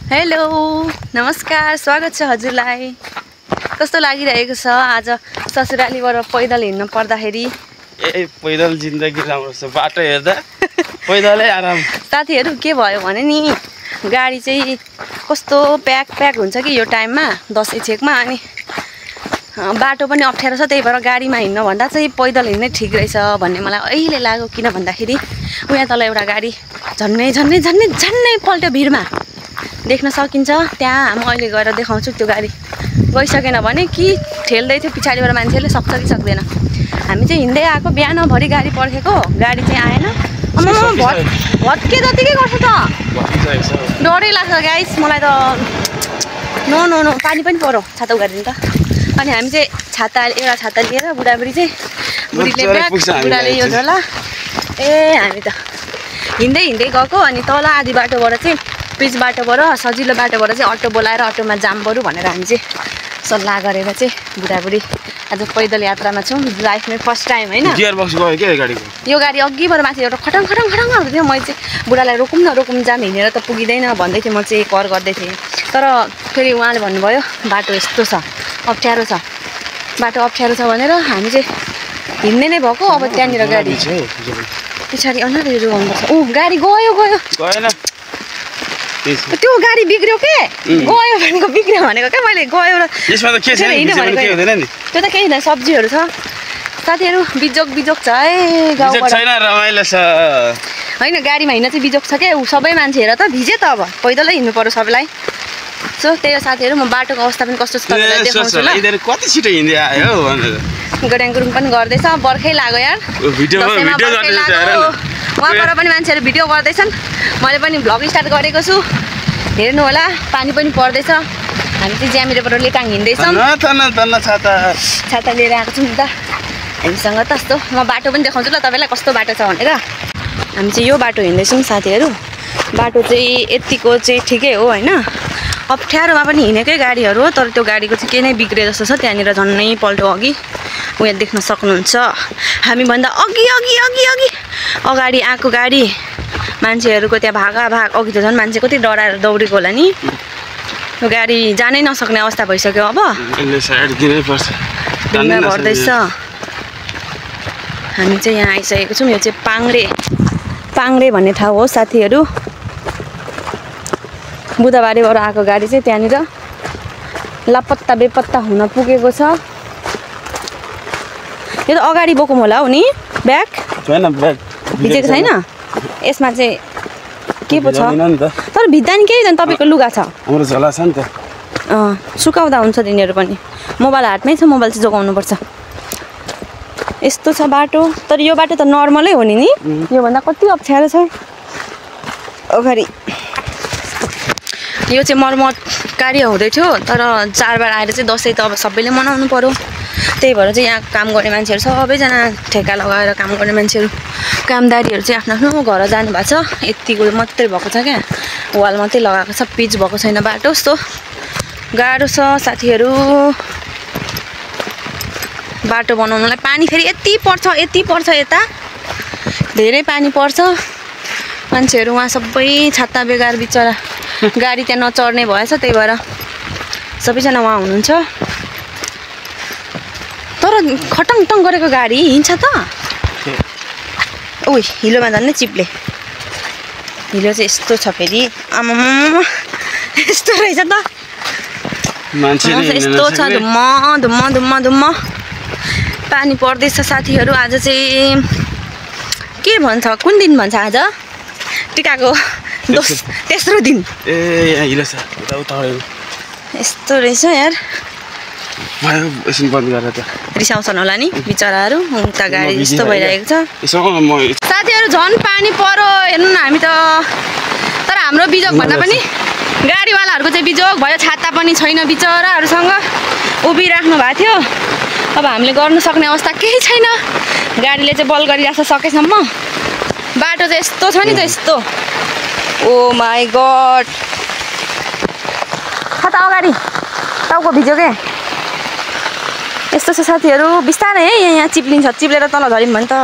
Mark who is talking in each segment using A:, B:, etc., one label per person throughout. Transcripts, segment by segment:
A: Hello नमस्कार स्वागत छ हजुरलाई। कस्तो लागिरहेको छ आज ससुरालीबाट पैदल हिँड्नु पर्दाखेरि?
B: पैदल जिन्दगी राम्रो छ, बाटो हेर्दा पैदलै आराम।
A: साथीहरू के भयो भने नि गाडी चाहिँ कस्तो प्याक हुन्छ कि यो टाइममा दसैँ छेकमा, अनि बाटो पनि अप्ठ्यारो छ, त्यही भएर गाडीमा हिँड्नु भन्दा चाहिँ पैदल हिँड्नै ठिक रहेछ भन्ने मलाई अहिले लाग्यो। किन भन्दाखेरि उहाँ तल एउटा गाडी झन्नै पल्ट्यो, भिडमा देख्न सकिन्छ। त्यहाँ म अहिले गएर देखाउँछु। त्यो गाडी गइसकेन भने कि ठेल्दै थियो पछाडिबाट, मान्छेले सक्छ कि सक्दैन। हामी चाहिँ हिँड्दै आएको, बिहानभरि गाडी पर्खेको, गाडी चाहिँ आएन। भत्के जतिकै गर्छ त, डरै लाग्छ गाइस मलाई त। नो पानी पनि परो, छाता उगारिदिनु त। अनि हामी चाहिँ एउटा छाता लिएर बुढाबुढी चाहिँ, बुढीले ब्याग, बुढाले यो झोला, हामी त हिँड्दै गएको। अनि तल आधी बाटोबाट चाहिँ, पिच बाटोबाट सजिलो बाटोबाट चाहिँ अटो बोलाएर अटोमा जाम बरु भनेर हामी चाहिँ सल्लाह गरेर चाहिँ बुढाबुढी आज पैदल यात्रामा छौँ। लाइफमै फर्स्ट टाइम होइन।
B: गियर बक्स गयो के गाडीको? यो
A: गाडी अघिबाट माथि एउटा खटङ गर्दै थियो। मैले चाहिँ बुढालाई रोकौँ जाम हिँडेर त पुगिँदैन भन्दै थिएँ, म चाहिँ कर गर्दै थिएँ। तर फेरि उहाँले भन्नुभयो बाटो यस्तो छ, अप्ठ्यारो छ, बाटो अप्ठ्यारो छ भनेर हामी चाहिँ हिँड्ने नै भएको। अब त्यहाँनिर गाडी पछाडि अनार जोगाउनुपर्छ। गाडी गएन, त्यो गाडी बिग्रियो के? गयो भनेको बिग्रियो भनेको क्या, मैले गयो र त्यो त केही हुँदैन, सब्जीहरू छ साथीहरू। बिजोक छ है गाउँबाट,
B: रमाइलो छ
A: होइन। गाडीमा हिँड्न चाहिँ बिजोक छ क्या, सबै मान्छे हेर त भिजे त, अब पैदलै हिँड्नु पर्यो सबैलाई। सो त्यही हो साथीहरू, म बाटोको अवस्था पनि कस्तो छ तपाईँलाई देखाउँछु ल।
B: कति छिटो हिँड्दै आयो भनेर
A: गड्याङ पनि गर्दैछ, बर्खै लाग्यो यार। उहाँबाट पनि मान्छेहरू भिडियो गर्दैछन्, मैले पनि भ्लग स्टार्ट गरेको छु, हेर्नु होला। पानी पनि पर्दैछ, हामी चाहिँ ज्यामिरेबाट लेटाङ हिँड्दैछौँ। छाता लिएर आएको छौँ नि त हामीसँग त। यस्तो म बाटो पनि देखाउँछु ल तपाईँलाई कस्तो बाटो छ भनेर। हामी चाहिँ यो बाटो हिँड्दैछौँ साथीहरू। बाटो चाहिँ यतिको चाहिँ ठिकै हो होइन, अप्ठ्यारोमा पनि हिँडेकै गाडीहरू हो। तर त्यो गाडीको चाहिँ केही नै बिग्रे जस्तो छ, त्यहाँनिर झन्नै पल्टो अघि उहाँ देख्न सक्नुहुन्छ। हामीभन्दा अघि अगाडि आएको गाडी, मान्छेहरूको त्यहाँ भाग अघि त झन् मान्छे कति डराएर दौडेको होला नि। त्यो गाडी जानै नसक्ने अवस्था भइसक्यो। अब ढुङ्गा भर्दैछ। हामी चाहिँ यहाँ आइसकेको छौँ। यो चाहिँ पाङ्रे भन्ने ठाउँ हो साथीहरू। बुधबारबाट आएको गाडी चाहिँ त्यहाँनिर लापत्ता बेपत्ता हुन पुगेको छ। यो त अगाडि बोकौँ होला हो नि, ब्याग भिजेको छैन यसमा चाहिँ के पो छ। तर भित्ता नि केही छैन, तपाईँको लुगा छ,
B: हाम्रो झोला छ नि त।
A: सुकाउँदा हुन्छ तिनीहरू पनि। मोबाइल हातमै छ, मोबाइल चाहिँ जोगाउनुपर्छ। यस्तो छ बाटो। तर यो बाटो त नर्मलै हो नि, योभन्दा कति अप्ठ्यारो छ अगाडि। यो चाहिँ मर्मत कार्य हुँदै थियो, तर चाडबाड आएर चाहिँ दसैँ त अब सबैले मनाउनु पर्यो। त्यही भएर चाहिँ यहाँ काम गर्ने मान्छेहरू सबैजना ठेका लगाएर काम गर्ने मान्छेहरू, कामदारीहरू चाहिँ आफ्नो आफ्नो घर जानुभएको छ। यतिको मात्रै भएको छ क्या, वाल मात्रै लगाएको छ, पिच भएको छैन बाटो। यस्तो गाह्रो छ साथीहरू बाटो बनाउनुलाई। पानी फेरि यति पर्छ यता, धेरै पानी पर्छ। मान्छेहरू उहाँ सबै छाता बेगार बिचरा गाडी त्यहाँ नचढ्ने भएछ, त्यही भएर सबैजना उहाँ हुनुहुन्छ। तर खटङ गरेको गाडी हिँड्छ त। हिलोमा झन् चिप्ले। हिलो चाहिँ यस्तो छ फेरि, आमामा यस्तो रहेछ त, यस्तो छ। धुम्म पानी पर्दैछ साथीहरू। आज चाहिँ के भन्छ, कुन दिन भन्छ आज? टिकाको तेस्रो दिन। यस्तो रहेछ यार, रिसाउँछन् होला नि बिचराहरू। उता गाडी यस्तो भइरहेको छ साथीहरू। झन् पानी परो हेर्नु न। हामी त तर हाम्रो बिजोक भन्दा पनि गाडीवालाहरूको चाहिँ बिजोक भयो। छाता पनि छैन बिचराहरूसँग, उभिराख्नु भएको थियो। अब हामीले गर्नु सक्ने अवस्था केही छैन। गाडीले चाहिँ बल गरिरहेको छ सकेसम्म। बाटो चाहिँ यस्तो छ नि त, यस्तो। ओ माई गड, छाता अगाडि टाउको भिज्यो के। यस्तो छ साथीहरू। बिस्तारै है, यहाँ चिप्लिन्छ, चिप्लेर तल झऱ्यौँ भने त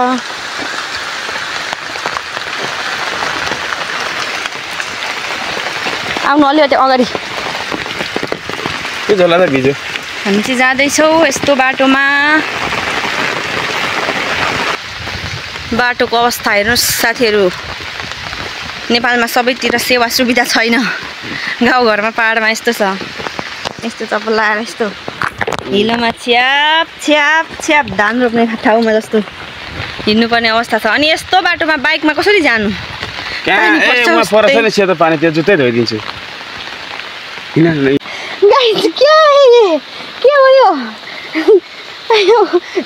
A: आउनु अलि त्यो अगाडि
B: त्यो झोला त भिज्यो
A: हामी चाहिँ जाँदैछौँ यस्तो बाटोमा बाटोको अवस्था हेर्नुहोस् साथीहरू नेपालमा सबैतिर सेवा सुविधा छैन गाउँघरमा पहाडमा यस्तो छ यस्तो चप्पल लाएर यस्तो हिलोमा छ्याप छ्याप छ्याप धान रोप्ने ठाउँमा जस्तो हिँड्नुपर्ने अवस्था छ अनि यस्तो बाटोमा बाइकमा कसरी जानु
B: सेतो पानी त्यो जुत्तै धोइदिन्छु
A: के हो यो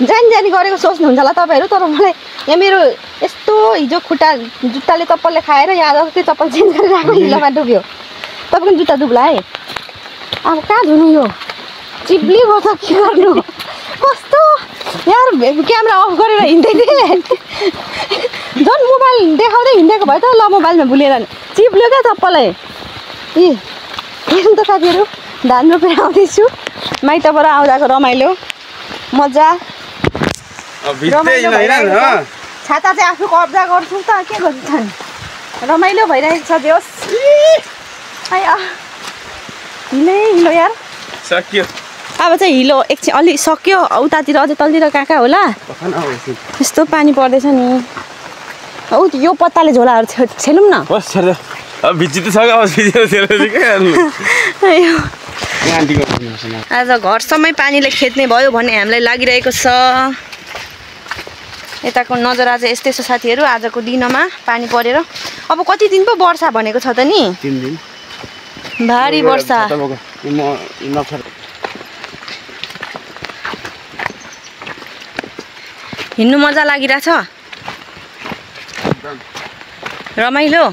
A: जानी गरेको सोच्नुहुन्छ होला तपाईँहरू तर मलाई यहाँ मेरो यस्तो हिजो खुट्टा जुत्ताले चप्पलले खाएर यहाँ त्यो चप्पल चेन्ज गरेर आएको हिलोमा डुब्यो तपाईँको जुत्ता डुब्ला है अब कहाँ धुनु यो चिप्ली भयो त के गर्नु कस्तो यार क्यामेरा अफ गरेर हिँड्दै थिएँ झन् मोबाइल देखाउँदै हिँडेको भयो त ल मोबाइलमा भुलेर चिप्ल्यो क्या चप्पलै ए हेर्नु त साथीहरू धान रोपेर आउँदैछु माइतबाट आउँदाको रमाइलो मजा छाता चाहिँ आफू कब्जा गर्छु त के गर्छु त रमाइलो भइरहेको छ जोस् हिलो यार
B: सक्यो
A: अब चाहिँ हिलो एकछिन अलि सक्यो उतातिर अझै तलतिर कहाँ कहाँ होला यस्तो पानी पर्दैछ नि ऊ यो पत्ताले झोलाहरू छेलौँ न आज घरसम्मै पानीले खेद्ने भयो भन्ने हामीलाई लागिरहेको छ यताको नजरा चाहिँ यस्तै छ साथीहरू आजको दिनमा पानी परेर अब कति दिन पो वर्षा भनेको छ त नि
B: 3 दिन
A: भारी वर्षा हिँड्नु मजा लागिरहेछ रमाइलो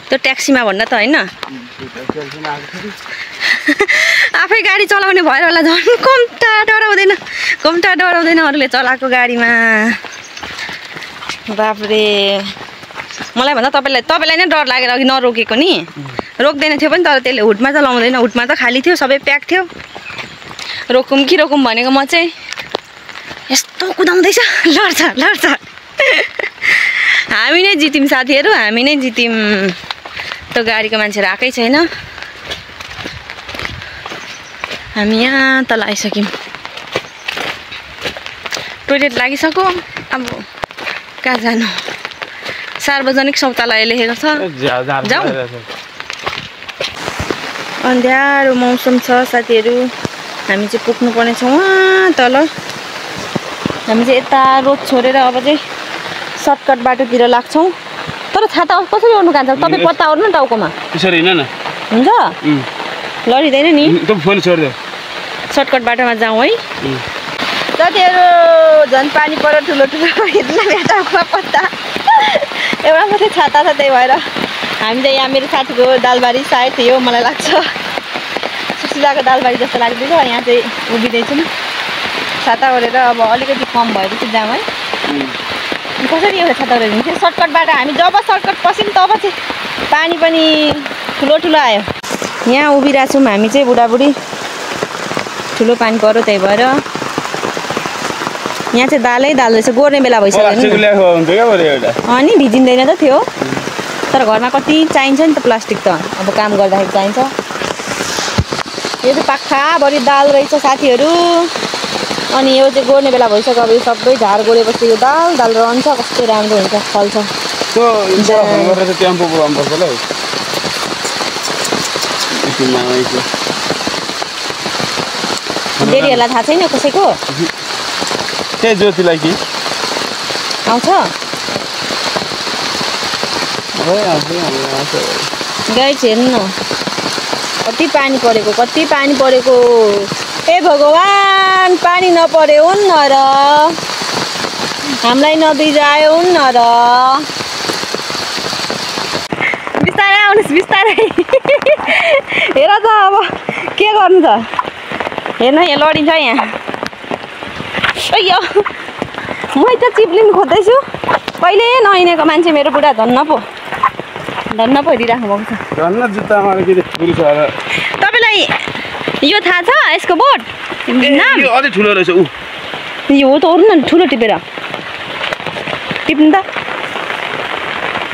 A: त्यो ट्याक्सीमा भन्दा त होइन आफै गाडी चलाउने भएर होला झन् कम्ता डराउँदैन अरूले चलाएको गाडीमा बाफ्रे मलाई भन्दा तपाईँलाई नै डर लागेर अघि नरोकेको नि रोक्दैन थियो पनि तर त्यसले हुटमा त लाउँदैन हुटमा त खाली थियो सबै प्याक थियो रोकौँ कि रोकौँ भनेको म चाहिँ यस्तो कुदाउँदैछ लड्छ हामी नै जित्यौँ साथीहरू हामी नै जित्यौँ त्यो गाडीको मान्छेहरू आएकै छैन हामी यहाँ तल आइसक्यौँ टोइलेट लागिसक्यो अब कहाँ जानु सार्वजनिक शौचालय लेखेको छ जाउँ अँध्यारो मौसम छ साथीहरू हामी चाहिँ पुग्नुपर्ने छौँ उहाँ तल हामी चाहिँ यता रोड छोडेर अब चाहिँ सर्टकट बाटोतिर लाग्छौँ तर छाता कसरी ओर्नु कान्छ तपाईँ पत्ता ओर्नु न टाउकोमा
B: त्यसरी हिँड्न न
A: हुन्छ लडिँदैन नि
B: फोन छोडिदेऊ
A: सर्टकट बाटोमा जाउँ है साथीहरू झन् पानी पर ठुलो हिँड्न टाउकोमा पत्ता एउटा मात्रै छाता छ त्यही भएर हामी चाहिँ यहाँ मेरो साथीको दालबारी सायद थियो मलाई लाग्छ सुशीलाको दालबारी जस्तो लाग्दैछ यहाँ चाहिँ उभिँदैछौँ छाता ओरेर अब अलिकति कम भएपछि जाउँ है कसरी एउटा छाता ओरेर हिँड्थ्यो सर्टकट बाटो हामी जब सर्टकट पस्यौँ तब चाहिँ पानी पनि ठुलो आयो यहाँ उभिरहेको छौँ हामी चाहिँ बुढाबुढी ठुलो पानी पऱ्यो त्यही भएर यहाँ चाहिँ दालै दाल रहेछ गोर्ने बेला भइसक्यो अनि भिजिँदैन त थियो तर घरमा कति चाहिन्छ नि त प्लास्टिक त अब काम गर्दाखेरि चाहिन्छ यो चाहिँ पाखाभरि दाल रहेछ साथीहरू अनि यो चाहिँ गोर्ने बेला भइसक्यो अब यो सबै झार गोरेपछि यो दाल रहन्छ कस्तो राम्रो हुन्छ फल्छ डेरीहरूलाई थाहा छैन कसैको
B: त्यही ज्योतिलाई कि
A: आउँछ गाई हेर्नु न कति पानी परेको ए भगवान् पानी नपरे हुन्न र हामीलाई नबिजायो हुन्न र बिस्तारै आउनुहोस् बिस्तारै हेर त अब के गर्नु त हेर्नु यहाँ लडिन्छ यहाँ यो मै त चिप्लिनु खोज्दैछु कहिले नहिँडेको मान्छे मेरो बुढा धन्न पो हेरिराख्नु भएको छ तपाईँलाई यो थाहा छ यसको बोर्ड नाम
B: अझै ठुलो रहेछ
A: यो हो त ओर्नु न ठुलो टिपेर टिप्नु त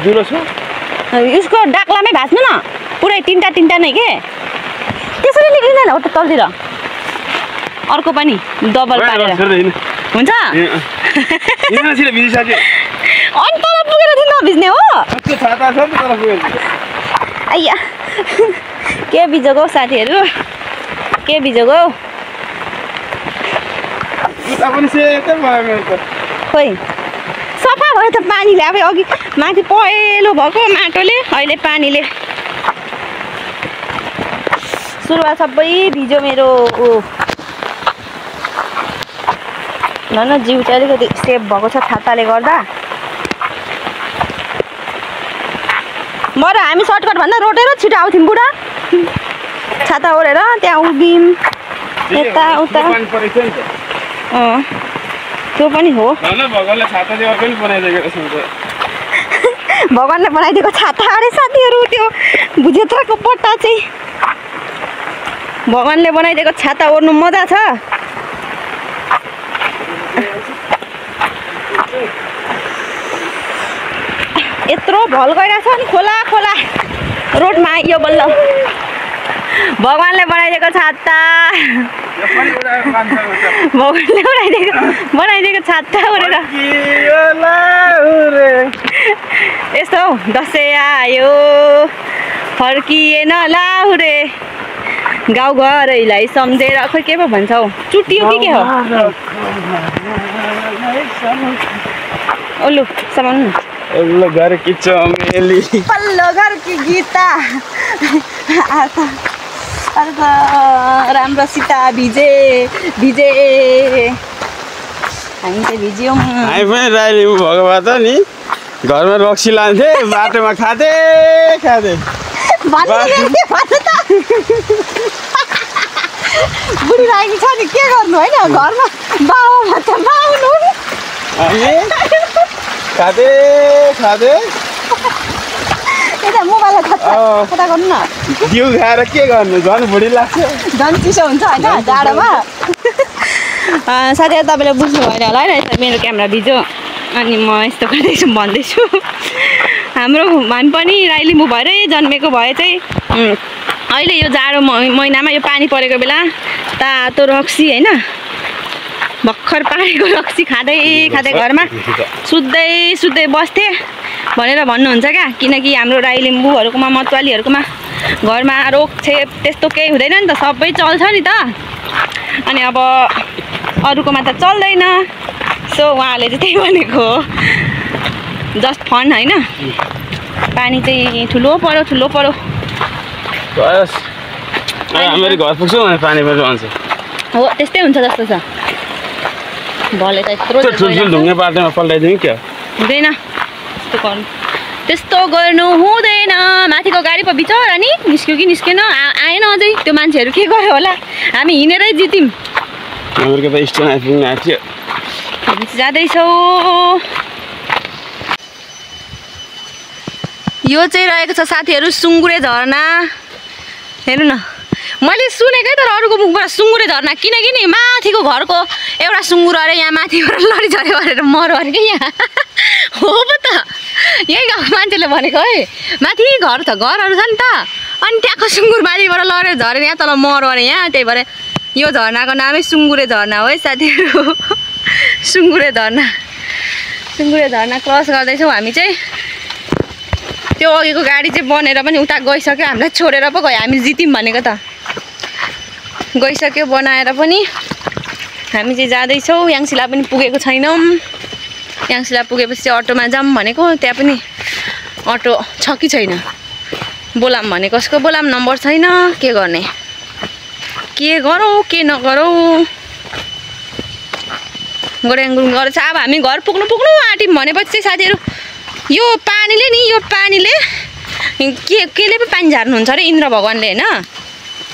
B: दुलो छ
A: यसको डाक्लामै भाँच्नु न पुरै तिनटा नै के त्यसरी निक्लिँदैन हो त तलतिर अर्को पनि डबल पारेर हुन्छ अनि तल पुगेर चाहिँ नभिज्ने हो आइया के भिजेको साथीहरू के भिजेको खोइ सफा भयो त पानीले अब अघि माथि पहेँलो भएको माटोले अहिले पानीले सुरुवात सबै भिज्यो मेरो न जिउ चाहिँ अलिकति सेफ भएको छ छाताले गर्दा बरु हामी सर्टकट भन्दा रोटेर छिटो आउँथ्यौँ बुढा छाता ओढेर त्यहाँ उभियौँ यता उता त्यो पनि हो भगवानले बनाइदिएको छाता अरे साथीहरू त्यो भुजेत्राको पट्टा चाहिँ भगवानले बनाइदिएको छाता ओर्नु मजा छ यत्रो भल गइरहेछ नि खोला खोला रोडमा आइयो बल्ल भगवानले बनाइदिएको छाता भगवानले बनाइदिएको छाता ओरेर यस्तो हौ दसैँ आयो फर्किएन लाहुरे गाउँघरैलाई सम्झेर खोइ के पो भन्छ हौ चुटियो कि के हो ओलु सामान
B: पल्लो घर की चमेली
A: पल्लो घर की गीता राम्रोसित भिजे हामी चाहिँ भिज्यौँ
B: हामी पनि राई भएको भए त नि घरमा रक्सी लान्थे बाटोमा खाँदै
A: बुढी लागेको छ नि के गर्नु होइन घरमा बाउमा त बाउनु
B: खाँदै
A: यता मोबाइललाई कता गर्नु न
B: दिउ खाएर के गर्नु झन् बुढी लाग्छ
A: झन् चिसो हुन्छ होइन जाडोमा साथीहरू तपाईँले बुझ्नु भएन होला होइन मेरो क्यामेरा भिज्यो अनि म यस्तो गर्दैछु भन्दैछु हामी पनि राई लिम्बू भएरै जन्मेको भए चाहिँ अहिले यो जाडो महिनामा यो पानी परेको बेला तातो रक्सी होइन भर्खर पारेको रक्सी खाँदै घरमा सुत्दै बस्थे भनेर भन्नुहुन्छ क्या किनकि हाम्रो राई लिम्बूहरूकोमा मतवालीहरूकोमा घरमा रोगछेप त्यस्तो केही हुँदैन नि त सबै चल्छ नि त अनि अब अरूकोमा त चल्दैन सो उहाँले चाहिँ त्यही भनेको जस्ट फन होइन पानी चाहिँ ठुलो पऱ्यो
B: मेरो घर पुग्छु भने पानी पनि रहन्छ
A: हो त्यस्तै हुन्छ जस्तो छ भले त यत्रो
B: ढुङ्गे बाटोमा पल्टाइदिउँ क्या
A: हुँदैन त्यस्तो गर्नु हुँदैन माथिको गाडी पो बिचरा नि निस्क्यो कि निस्केन आएन अझै त्यो मान्छेहरू के गर्यो होला हामी हिँडेरै जित्यौँ
B: हाम्रो त स्टेसन आइपुग्नु आएको थियो
A: जाँदैछौ यो चाहिँ रहेको छ साथीहरू सुङ्गुरे झरना हेर्नु न मैले सुनेकै तर अरूको मुखबाट सुङ्गुरे झरना किनकि नि माथिको घरको एउटा सुङ्गुर अरे यहाँ माथिबाट लडी झऱ्यो भनेर मर्यो अरे क्या यहाँ हो पो त यही गाउँको मान्छेले भनेको है माथि घरहरू छ नि त अनि त्यहाँको सुङ्गुर माथिबाट लडेर झरेर यहाँ तल मर्यो अरे यहाँ त्यही भएर यो झरनाको नामै सुङ्गुरे झरना हो है साथीहरू सुङ्गुरे झरना क्रस गर्दैछौँ हामी चाहिँ त्यो अघिको गाडी चाहिँ बनेर पनि उता गइसक्यो हामीलाई छोडेर पो गयो हामी जित्यौँ भनेको त गइसक्यो बनाएर पनि हामी चाहिँ जाँदैछौँ याङसिला पनि पुगेको छैनौँ याङसिला पुगेपछि अटोमा जाऊँ भनेको त्यहाँ पनि अटो छ कि छैन बोलाम भने कसको बोलाम नम्बर छैन के गर्ने के गरौँ के नगरौँ गड्याङगुङ गरेछ अब हामी घर पुग्नु आँट्यौँ भनेपछि चाहिँ साथीहरू यो पानीले केले पो पानी झार्नुहुन्छ अरे इन्द्र भगवानले होइन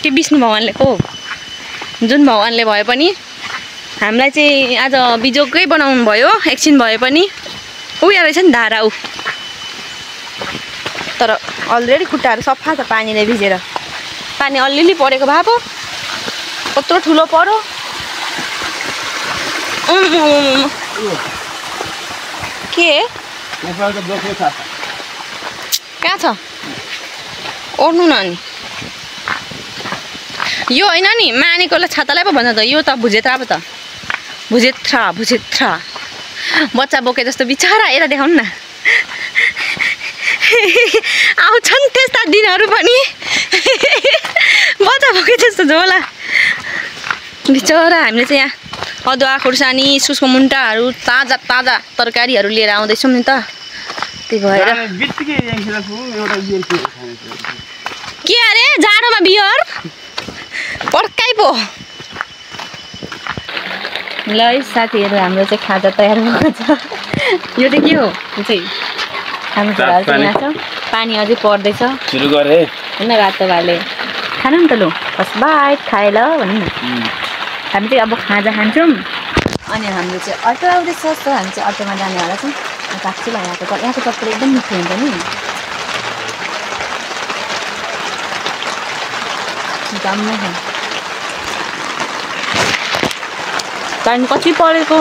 A: त्यो विष्णु भगवानले पो जुन भगवानले भए पनि हामीलाई चाहिँ आज बिजोगकै बनाउनु भयो एकछिन भए पनि उयो रहेछ नि धारा ऊ तर अलरेडी खुट्टाहरू सफा छ पानीले भिजेर पानी अलिअलि परेको भए पो कत्रो ठुलो पर्यो के कहाँ छ ओर्नु न नि यो होइन नि मानेकोलाई छातालाई पो भन्छ त यो त भुजेत्रा पो त भुजेत्रा बच्चा बोके जस्तो बिचरा यता देखाउनु न आउँछन् त्यस्ता दिनहरू पनि बच्चा बोके जस्तो झोला बिचरा हामीले चाहिँ यहाँ अदुवा खुर्सानी इस्कुसको मुन्टाहरू ताजा ताजा तरकारीहरू लिएर आउँदैछौँ नि त त्यही भएर के अरे जाडोमा बियर पर्काइ पो ल है साथीहरू हाम्रो चाहिँ खाजा तयार भएको छ यो चाहिँ के हो यो चाहिँ हाम्रो छोराहरू चाहिँ यहाँ छ पानी अझै पर्दैछ
B: सुरु गरे
A: होइन रातो भाइले खानु नि त लु फर्स्ट बाइट खाए ल भन्नु न हामी चाहिँ अब खाजा खान्छौँ अनि हाम्रो चाहिँ अटो आउँदैछ सो हामी चाहिँ अटोमा जानेवाला छौँ काक्छु ल यहाँको चप्पल एकदम मिठो हुन्छ नि जाम्मै छ टाइम कति परेको